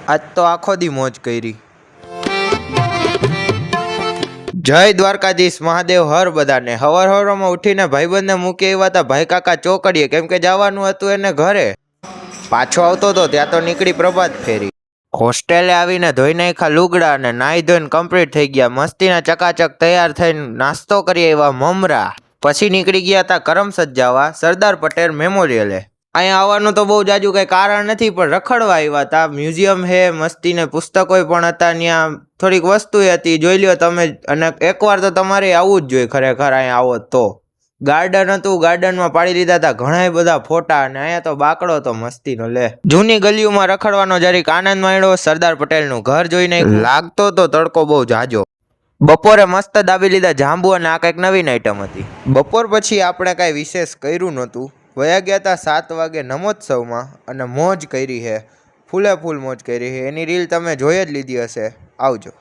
આજ તો આખો દી મોજ કરી। જય દ્વારકાધીશ મહાદેવ હર બધાને। હવાર હવારમાં ઉઠીને ભાઈબંધને મૂકી આવ્યા હતા ભાઈ કાકા ચોકડીએ, કેમ કે જવાનું હતું એને ઘરે। પાછો આવતો હતો ત્યાં તો નીકળી પ્રભાત ફેરી। હોસ્ટેલે આવીને ધોઈ નાખ્યા લુગડા અને નાહી ધોઈને કમ્પ્લીટ થઈ ગયા। મસ્તીના ચકાચક તૈયાર થઈને નાસ્તો કરી આવ્યા મમરા। પછી નીકળી ગયા હતા કરમ સજાવા સરદાર પટેલ મેમોરિયલે। અહીંયા આવવાનું તો બહુ જાજુ કંઈ કારણ નથી, પણ રખડવા આવ્યા હતા। મ્યુઝિયમ હે મસ્તીને, પુસ્તકોય પણ હતા ત્યાં, થોડીક વસ્તુ હતી, જોઈ લ્યો તમે। અને એકવાર તો તમારે આવવું જ જોઈએ ખરેખર અહીંયા આવો તો। ગાર્ડન હતું, ગાર્ડનમાં પાડી લીધા હતા ઘણા બધા ફોટા, અને અહીંયા તો બાકડો તો મસ્તીનો લે। જૂની ગલીઓમાં રખડવાનો જરીક આનંદ માણ્યો। સરદાર પટેલનું ઘર જોઈને લાગતો તો તડકો બહુ જાજો। બપોરે મસ્ત દાબી લીધા જાંબુ, અને આ કંઈક નવીન આઈટમ હતી। બપોર પછી આપણે કાંઈ વિશેષ કર્યું નહોતું, વયા ગયા હતા 7 વાગે નમોત્સવમાં, અને મોજ કરી છે, ફૂલે ફૂલ મોજ કરી છે। એની રીલ તમે જોઈ જ લીધી હશે। આવજો।